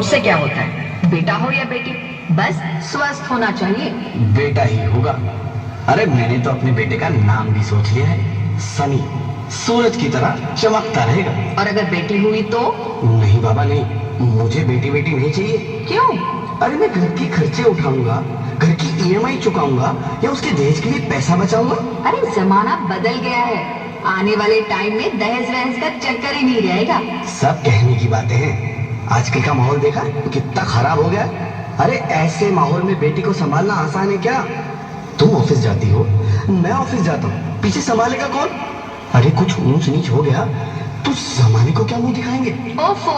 उससे क्या होता है, बेटा हो या बेटी, बस स्वस्थ होना चाहिए। बेटा ही होगा। अरे मैंने तो अपने बेटे का नाम भी सोच लिया है, सनी। सूरज की तरह चमकता रहेगा। और अगर बेटी हुई तो? नहीं बाबा नहीं, मुझे बेटी बेटी नहीं चाहिए। क्यों? अरे मैं घर के खर्चे उठाऊंगा, घर की ईएमआई चुकाऊंगा, या उसके दहेज के लिए पैसा बचाऊंगा। अरे जमाना बदल गया है, आने वाले टाइम में दहेज वहेज का चक्कर ही नहीं रहेगा। सब कहने की बातें हैं, आजकल का माहौल देखा कितना खराब हो गया। अरे ऐसे माहौल में बेटी को संभालना आसान है क्या? तुम ऑफिस जाती हो, मैं ऑफिस जाता हूँ, पीछे संभालेगा कौन? अरे कुछ ऊंच नीच हो गया तो जमाने को क्या मुंह दिखाएंगे? ओफो,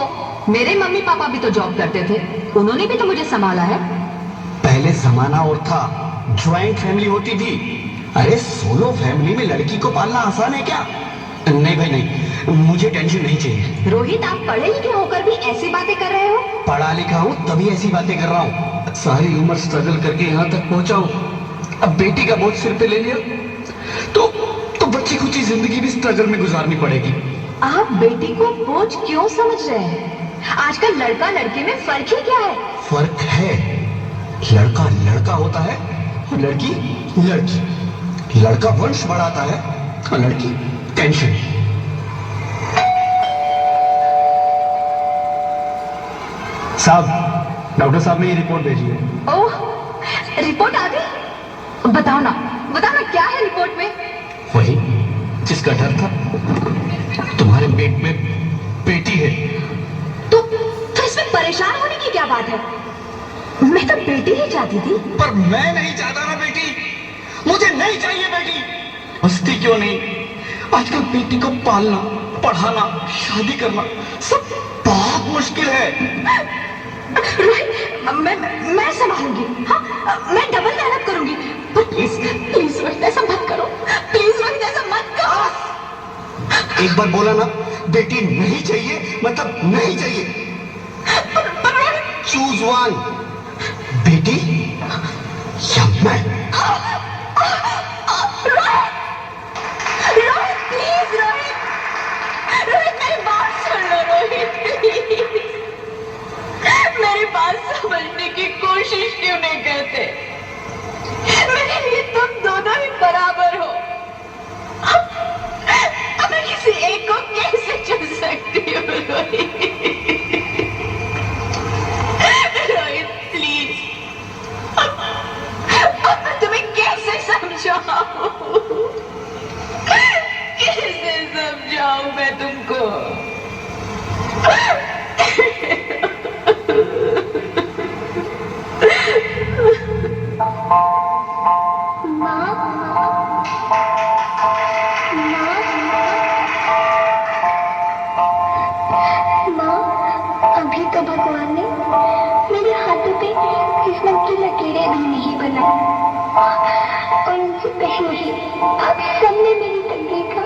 मेरे मम्मी पापा भी तो जॉब करते थे, उन्होंने भी तो मुझे संभाला है। पहले जमाना और था, ज्वाइंट फैमिली होती थी। अरे सोलो फैमिली में लड़की को पालना आसान है क्या? नहीं भाई नहीं, मुझे टेंशन नहीं चाहिए। रोहित, आप पढ़े लिखे होकर भी ऐसी बातें कर रहे हो? पढ़ा लिखा हूँ तभी ऐसी बातें कर रहा हूँ। सारी उम्र स्ट्रगल करके यहाँ तक पहुंचा हूँ, अब बेटी का बोझ सिर पे ले लिया तो बच्ची खुची जिंदगी भी स्ट्रगल में गुजारनी पड़ेगी। आप बेटी को बोझ क्यों समझ रहे हैं? आजकल लड़का लड़के में फर्क ही क्या है? फर्क है, लड़का लड़का होता है और लड़की लड़की। लड़का वंश बढ़ाता है और लड़की टेंशन। साहब, डॉक्टर साहब ने ये रिपोर्ट भेजी है। ओह, रिपोर्ट आ गई? बताओ ना क्या है रिपोर्ट में? वही जिसका डर था, तुम्हारे पेट में बेटी है। तो इसमें परेशान होने की क्या बात है? मैं तो बेटी ही चाहती थी। पर मैं नहीं चाहता ना बेटी, मुझे नहीं चाहिए बेटी। हंसती क्यों नहीं? आजकल बेटी को पालना, पढ़ाना, शादी करना सब बहुत मुश्किल है। मैं संभालूंगी, हाँ, मैं डबल मेहनत करूंगी, पर प्लीज रोहित ऐसा मत करो, प्लीज रोहित ऐसा मत करो। एक बार बोला ना, बेटी नहीं चाहिए मतलब नहीं चाहिए। पर रोहित, चूज वन, बेटी या मैं। रोहित प्लीज, रोहित मेरी बात सुन लो रोहित, प्लीज मेरी बात समझने की कोशिश क्यों नहीं करते? मेरे लिए तुम दोनों ही बराबर हो, अब मैं किसी एक को कैसे चुन सकती हूँ? रोहित प्लीज, अब मैं तुम्हें कैसे समझाऊं? कैसे समझाऊं मैं तुमको? अभी तो भगवान ने मेरे हाथों पे किस्मत की लकीरें भी नहीं बनाई, और उनसे पहले ही आप सबने मेरी तकदीर का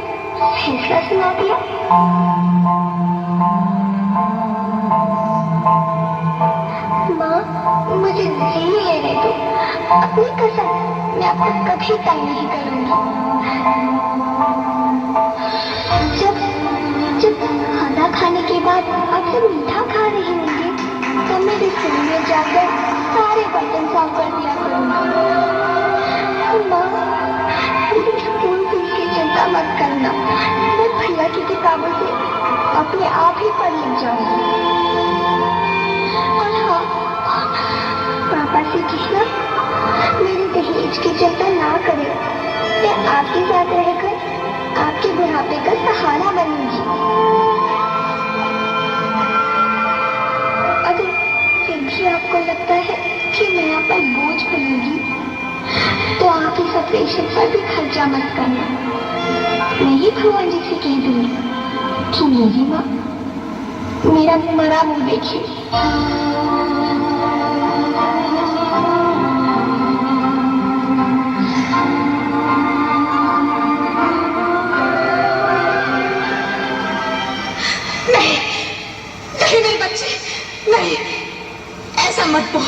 फैसला सुना दिया। माँ, मुझे जी लेने दो, अपनी कसम, मैं आपको कभी तंग नहीं करूंगी। जब खाना खाने के बाद आप सब मीठा खा रहे होंगे तो मैं रसोई में जाकर सारे बर्तन साफ कर दिया करूंगी। माँ, स्कूल फीस की चिंता मत करना, मैं भैया की किताबों से अपने आप ही पढ़ लिख जाऊंगी। और हाँ, पापा से कहना मेरे दहेज की चिंता ना करें, मैं आपके साथ रहकर आपके बुढ़ापे का सहारा बनूंगी। अगर फिर भी आपको लगता है कि मैं आप पर बोझ बनूंगी तो आप इस ऑपरेशन पर भी खर्चा मत करना। मैं ही भगवान जी से कह दूंगी कि मेरी माँ मेरा मरा मुंह देखिए। नहीं मेरे बच्चे, नहीं, ऐसा मत बोल।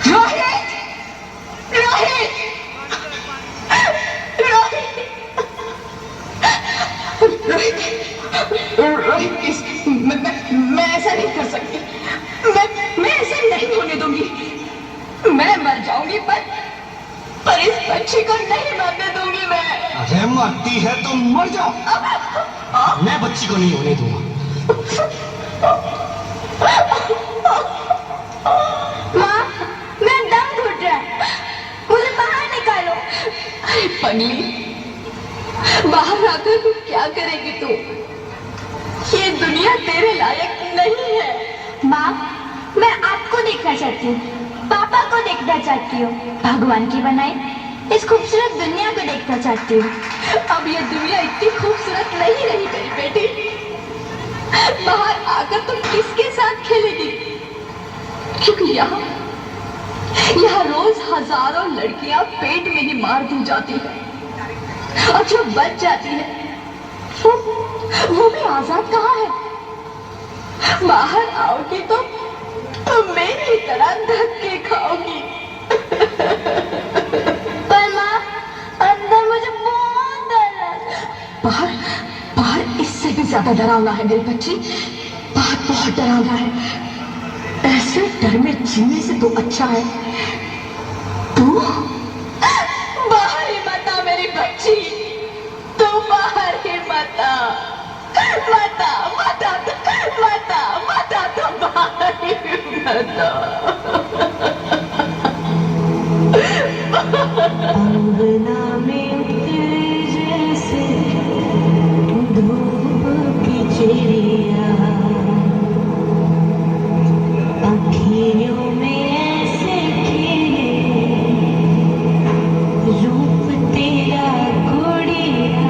रोहित, रोहित, रोहित, रोहित, रोहित, मैं ऐसा नहीं कर सकती। मैं ऐसा नहीं होने दूंगी। मैं मर जाऊंगी पर इस बच्ची को नहीं मरने दूंगी मैं। अरे मरती है तो मर जाओ, मैं बच्ची को नहीं होने दूंगा। माँ, मेरा दम घुट रहा है, मुझे बाहर निकालो। अरे पगली, बाहर आकर तू क्या करेगी तू? ये दुनिया तेरे लायक नहीं है। माँ, मैं आपको देखना चाहती हूँ, पापा को देखना चाहती हूँ, भगवान की बनाई इस खूबसूरत दुनिया को देखना चाहती हूँ। अब ये दुनिया इतनी खूबसूरत नहीं रही मेरी बेटी। बाहर आकर तुम किसके साथ खेलेगी? क्योंकि यहाँ रोज हजारों लड़कियां पेट में ही मार दी जाती है और जो बच जाती है वो भी आजाद कहाँ है? बाहर आओगी तो मेरी तरह धक्के खाओगी। पर माँ, अंदर मुझे बहुत डर लग रहा है। बाहर इससे भी ज्यादा डरावना है मेरी बच्ची। बाहर बहुत डरावना है। ऐसे डर में जीने से तो अच्छा है तू बाहर ही मत आ मेरी बच्ची। तू बाहर ही मत आ, मत आ, मत आ, मत आ, मत आ, तू बाहर ही मत आ। अंगना में उतरे जैसे धूप की चिड़िया, अखियों में ऐसे खिले रूप तेरा गुड़िया,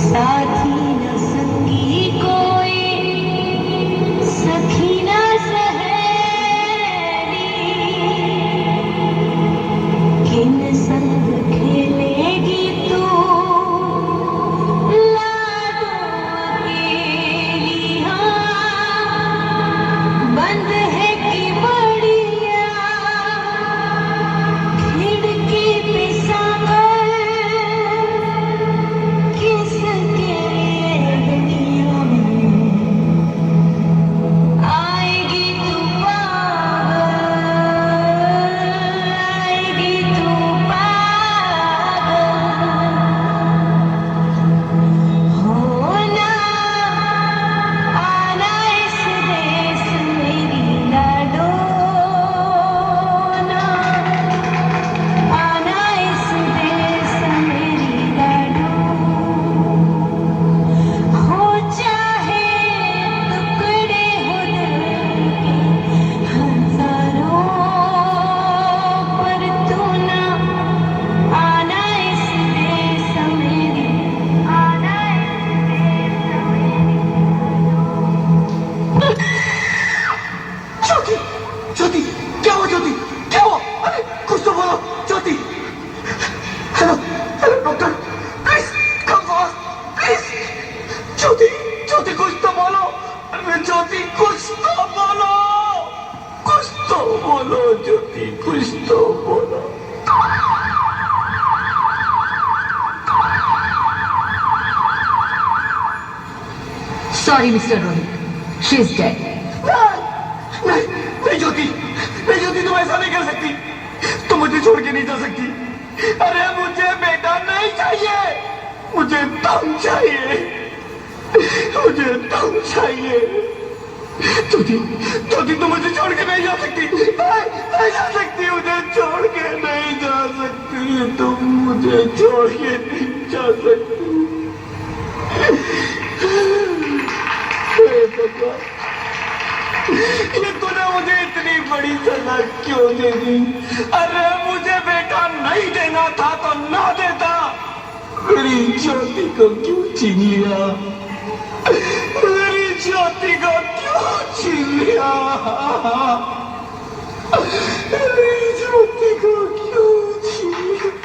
साथी न संगी कोई, सखी न सहेली, किन संग खेलेगी तू लाडो अकेली। हाँ, बंद है कि बड़िया, खिड़की पे सांभर, किसके दुनिया में आएगी तू पागल, आएगी तू पागल। होना आना इस देश मेरी लाडो ना, आना इस देश मेरी लाडो। हो चाहे टुकड़े हो दिल के हजारों, पर तू ना आना इस देश मेरी, आना इस देश मेरी। ज्योति, ज्योति, क्या हुआ ज्योति, क्या हुआ? अरे कुछ तो बोलो Jyoti. Hello, hello doctor, please come fast, please. Jyoti, Jyoti कुछ तो बोलो। अरे ज्योति कुछ तो बोलो, कुछ तो बोलो ज्योति, कुछ तो बोलो। Sorry mister Rohit, she is dead. नहीं, नहीं ज्योति, नहीं ज्योति, तुम ऐसा नहीं कर सकती, तुम मुझे छोड़ के नहीं जा सकती। अरे मुझे बेटा नहीं चाहिए, मुझे तुम चाहिए, मुझे तुम चाहिए। ज्योति, ज्योति तुम मुझे छोड़ के नहीं जा सकती, नहीं जा सकती, मुझे छोड़ के नहीं जा सकती, तुम मुझे छोड़ के नहीं जा सकती। हे भगवान, ये तूने मुझे इतनी बड़ी सजा क्यों दे दी? अरे मुझे बेटा नहीं देना था तो ना देता, मेरी ज्योति को क्यों छीन लिया? मेरी ज्योति को क्यों छीन लिया? मेरी ज्योति को क्यों छीन लिया?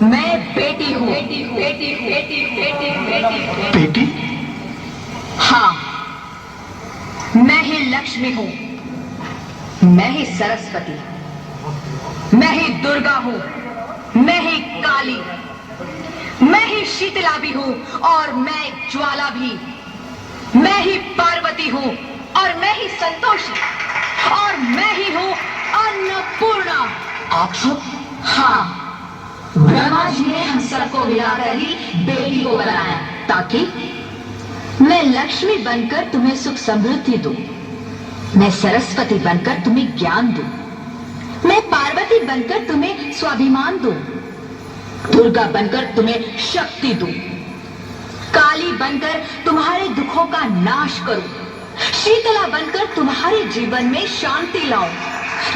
मैं बेटी हूँ, बेटी, बेटी, बेटी, बेटी, बेटी, बेटी? हाँ, मैं ही लक्ष्मी हूं, मैं ही सरस्वती, मैं ही दुर्गा हूं, मैं ही काली, मैं ही शीतला भी हूं और मैं ज्वाला भी, मैं ही पार्वती हूं और मैं ही संतोषी और मैं ही हूं अन्नपूर्णा। आप सब? हाँ, ब्रह्मा जी ने हम सबको मिलाकर ही बेटी को बनाया ताकि मैं लक्ष्मी बनकर तुम्हें सुख समृद्धि दूं, मैं सरस्वती बनकर तुम्हें ज्ञान दूं, मैं पार्वती बनकर तुम्हें स्वाभिमान दूं, दुर्गा बनकर तुम्हें शक्ति दूं, काली बनकर तुम्हारे दुखों का नाश करूं, शीतला बनकर तुम्हारे जीवन में शांति लाऊं,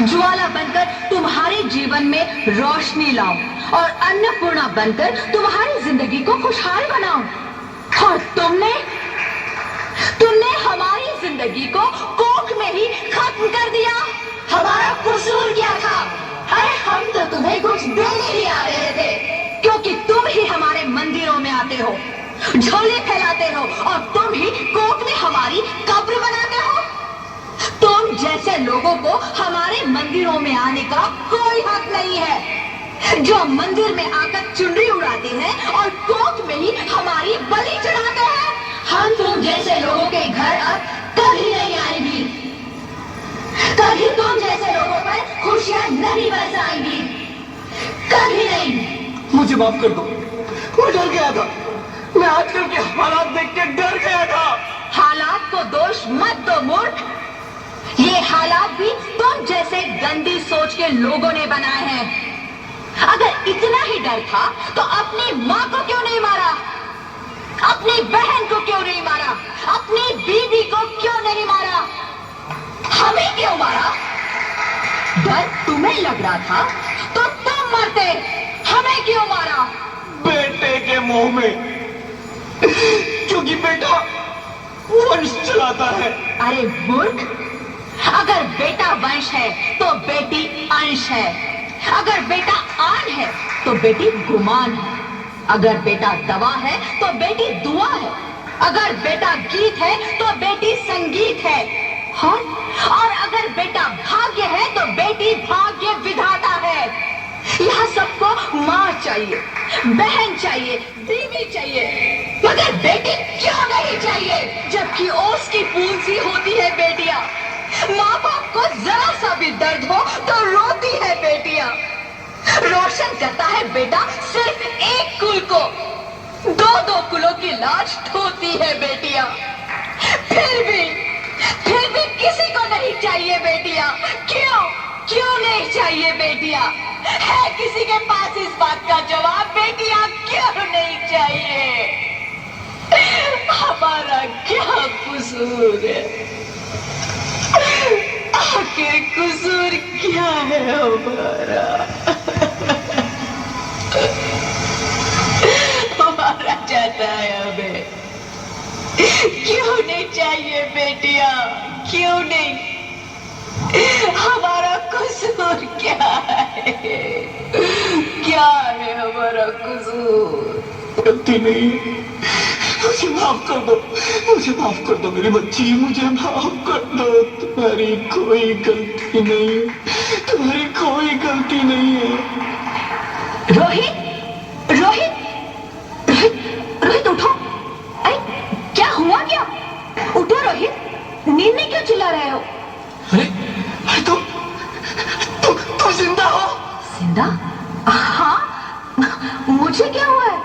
ज्वाला बनकर तुम्हारे जीवन में रोशनी लाऊं और अन्नपूर्णा बनकर तुम्हारी जिंदगी को खुशहाल बनाऊं। और तुमने हमारी जिंदगी को कोख में ही खत्म कर दिया। हमारा कसूर क्या था? अरे हम तो तुम्हें कुछ देने ही आ रहे थे, क्योंकि तुम ही हमारे मंदिरों में आते हो, झोले फैलाते हो और तुम ही कोख में हमारी कब्र बनाते हो। तुम जैसे लोगों को हमारे मंदिरों में आने का कोई हक नहीं है, जो मंदिर में आकर चुनरी उड़ाते हैं और कोख में ही हमारी बलि चढ़ाते हैं। हम तुम जैसे लोगों के घर अब कभी नहीं आएंगी, कभी तुम जैसे लोगों पर खुशियां नहीं बरसाएंगी, कभी नहीं। मुझे माफ कर दो, मैं डर गया था, मैं आजकल के हालात देख के डर गया था। हालात को दोष मत दो मूर्ख, ये हालात भी तुम जैसे गंदी सोच के लोगों ने बनाए हैं। अगर इतना ही डर था तो अपनी माँ को क्यों नहीं मारा, अपनी बहन को क्यों नहीं मारा, अपनी बीवी को क्यों नहीं मारा, हमें क्यों मारा? डर तुम्हें लग रहा था तो तुम मरते, हमें क्यों मारा? बेटे के मुंह में, क्योंकि बेटा वंश चलाता है। अरे मूर्ख, अगर बेटा वंश है तो बेटी अंश है, अगर बेटा आन है तो बेटी गुमान है, अगर बेटा दवा है तो बेटी दुआ है, अगर बेटा गीत है तो बेटी संगीत है, और अगर बेटा भाग्य है तो बेटी भाग्य विधाता है। यहाँ सबको माँ चाहिए, बहन चाहिए, बीवी चाहिए, मगर बेटी क्यों नहीं चाहिए? जबकि ओस की बूंद सी होती है बेटियां, माँ बाप को जरा सा भी दर्द हो तो रोती है बेटियां। रोशन करता है बेटा सिर्फ एक कुल को, दो दो कुलों की लाज ढोती है बेटियां। फिर भी किसी को नहीं चाहिए बेटियां। क्यों नहीं चाहिए बेटियां? है किसी के पास इस बात का जवाब? बेटियां क्यों नहीं चाहिए? हमारा क्या कसूर है? आखिर कसूर क्या है हमारा? हमारा जाता है हमें। क्यों नहीं चाहिए बेटियां? क्यों नहीं? हमारा कसूर क्या है? क्या है हमारा कसूर? गलती नहीं, मुझे माफ कर दो, मुझे माफ कर दो मेरी बच्ची, मुझे माफ कर दो। तुम्हारी कोई गलती नहीं, तुम्हारी कोई गलती नहीं है। रोहित, रोहित, रोहित, रोहित उठो। अरे क्या हुआ क्या? उठो रोहित, नींद में क्यों चिल्ला रहे हो? अरे तुम जिंदा हो? जिंदा? हाँ, मुझे क्या हुआ है?